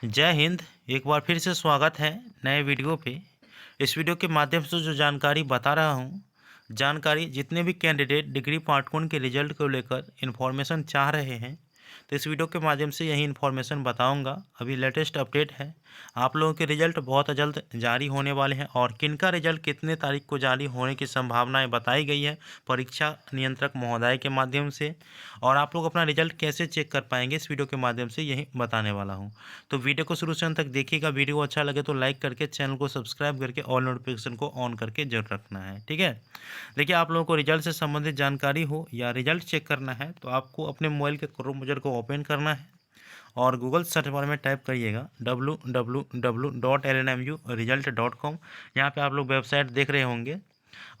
जय हिंद। एक बार फिर से स्वागत है नए वीडियो पे। इस वीडियो के माध्यम से जो जानकारी बता रहा हूँ, जानकारी जितने भी कैंडिडेट डिग्री पार्ट 1 के रिजल्ट को लेकर इन्फॉर्मेशन चाह रहे हैं, तो इस वीडियो के माध्यम से यही इन्फॉर्मेशन बताऊंगा। अभी लेटेस्ट अपडेट है, आप लोगों के रिजल्ट बहुत जल्द जारी होने वाले हैं और किनका रिजल्ट कितने तारीख को जारी होने की संभावनाएं बताई गई है परीक्षा नियंत्रक महोदय के माध्यम से। और आप लोग अपना रिजल्ट कैसे चेक कर पाएंगे, इस वीडियो के माध्यम से यही बताने वाला हूं। तो वीडियो को शुरू से अंत तक देखिएगा। वीडियो अच्छा लगे तो लाइक करके चैनल को सब्सक्राइब करके ऑल नोटिफिकेशन को ऑन करके जरूर रखना है, ठीक है। देखिए, आप लोगों को रिजल्ट से संबंधित जानकारी हो या रिजल्ट चेक करना है तो आपको अपने मोबाइल के क्रोम ब्राउज़र को ओपन करना है और गूगल सर्च बार में टाइप करिएगा www.lnmu result.com। यहाँ पे आप लोग वेबसाइट देख रहे होंगे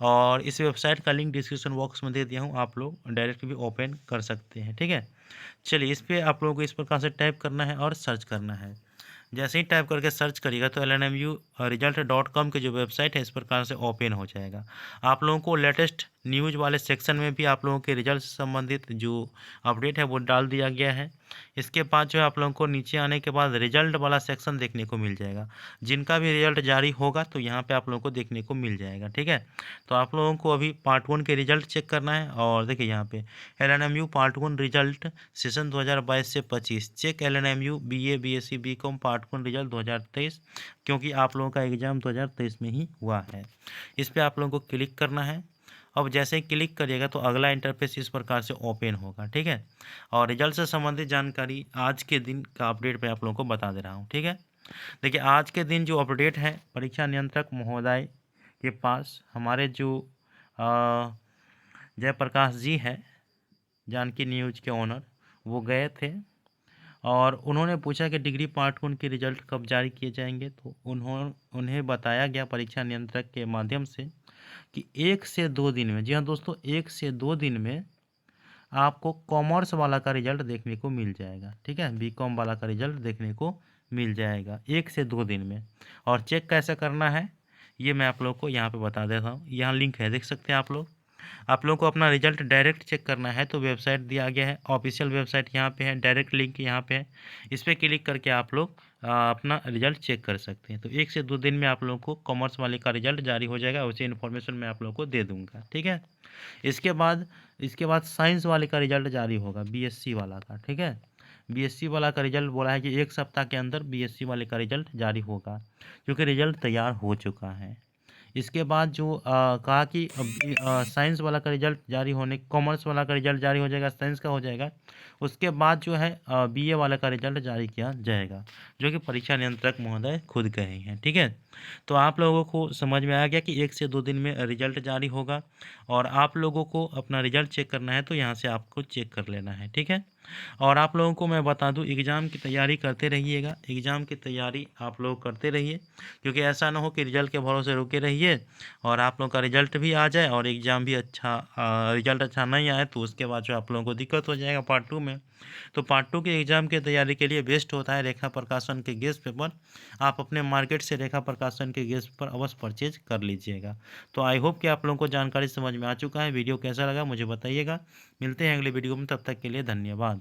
और इस वेबसाइट का लिंक डिस्क्रिप्शन बॉक्स में दे दिया हूँ, आप लोग डायरेक्ट भी ओपन कर सकते हैं, ठीक है। चलिए, इस पर आप लोगों को इस प्रकार से टाइप करना है और सर्च करना है। जैसे ही टाइप करके सर्च करिएगा तो lnmu result.com की जो वेबसाइट है इस प्रकार से ओपन हो जाएगा। आप लोगों को लेटेस्ट न्यूज़ वाले सेक्शन में भी आप लोगों के रिजल्ट से संबंधित जो अपडेट है वो डाल दिया गया है। इसके बाद जो है आप लोगों को नीचे आने के बाद रिजल्ट वाला सेक्शन देखने को मिल जाएगा। जिनका भी रिजल्ट जारी होगा तो यहाँ पे आप लोगों को देखने को मिल जाएगा, ठीक है। तो आप लोगों को अभी पार्ट 1 के रिजल्ट चेक करना है और देखिए यहाँ पे LNMU पार्ट 1 रिजल्ट सेशन 2022 से 25 check LNMU BA BSc BCom part 1 result 2023, क्योंकि आप लोगों का एग्ज़ाम 2023 में ही हुआ है। इस पर आप लोगों को क्लिक करना है। अब जैसे ही क्लिक करिएगा तो अगला इंटरफेस इस प्रकार से ओपन होगा, ठीक है। और रिजल्ट से संबंधित जानकारी आज के दिन का अपडेट पे आप लोगों को बता दे रहा हूँ, ठीक है। देखिए, आज के दिन जो अपडेट है परीक्षा नियंत्रक महोदय के पास हमारे जो जयप्रकाश जी हैं, जानकी न्यूज़ के ओनर, वो गए थे और उन्होंने पूछा कि डिग्री पार्ट 1 के रिजल्ट कब जारी किए जाएंगे। तो उन्हें बताया गया परीक्षा नियंत्रक के माध्यम से कि 1 से 2 दिन में, जी हाँ दोस्तों, 1 से 2 दिन में आपको कॉमर्स वाला का रिजल्ट देखने को मिल जाएगा, ठीक है। बीकॉम वाला का रिजल्ट देखने को मिल जाएगा 1 से 2 दिन में। और चेक कैसे करना है ये मैं आप लोग को यहाँ पे बता देता हूँ। यहाँ लिंक है, देख सकते हैं आप लोग। आप लोगों को अपना रिजल्ट डायरेक्ट चेक करना है तो वेबसाइट दिया गया है, ऑफिशियल वेबसाइट यहाँ पे है, डायरेक्ट लिंक यहाँ पे है। इस पर क्लिक करके आप लोग अपना रिजल्ट चेक कर सकते हैं। तो 1 से 2 दिन में आप लोगों को कॉमर्स वाले का रिजल्ट जारी हो जाएगा, उसी इन्फॉर्मेशन मैं आप लोगों को दे दूँगा, ठीक है। इसके बाद साइंस वाले का रिजल्ट जारी होगा, बीएससी वाला का, ठीक है। बीएससी वाला का रिजल्ट बोला है कि 1 सप्ताह के अंदर बीएससी वाले का रिजल्ट जारी होगा, क्योंकि रिजल्ट तैयार हो चुका है। इसके बाद जो कहा कि साइंस वाला का रिजल्ट जारी होने, कॉमर्स वाला का रिजल्ट जारी हो जाएगा, साइंस का हो जाएगा। उसके बाद जो है बीए वाला का रिजल्ट जारी किया जाएगा, जो कि परीक्षा नियंत्रक महोदय खुद कहे हैं, ठीक है। तो आप लोगों को समझ में आ गया कि 1 से 2 दिन में रिजल्ट जारी होगा और आप लोगों को अपना रिजल्ट चेक करना है तो यहाँ से आपको चेक कर लेना है, ठीक है। और आप लोगों को मैं बता दूं, एग्ज़ाम की तैयारी करते रहिएगा, एग्ज़ाम की तैयारी आप लोग करते रहिए, क्योंकि ऐसा ना हो कि रिजल्ट के भरोसे रुके रहिए और आप लोगों का रिजल्ट भी आ जाए और एग्ज़ाम भी अच्छा, रिजल्ट अच्छा नहीं आए तो उसके बाद जो आप लोगों को दिक्कत हो जाएगा पार्ट 2 में। तो पार्ट 2 के एग्ज़ाम की तैयारी के लिए बेस्ट होता है रेखा प्रकाशन के गेस्ट पेपर। आप अपने मार्केट से रेखा प्रकाशन के गेस्ट पेपर अवश्य परचेज कर लीजिएगा। तो आई होप कि आप लोगों को जानकारी समझ में आ चुका है। वीडियो कैसा लगा मुझे बताइएगा। मिलते हैं अगले वीडियो में, तब तक के लिए धन्यवाद।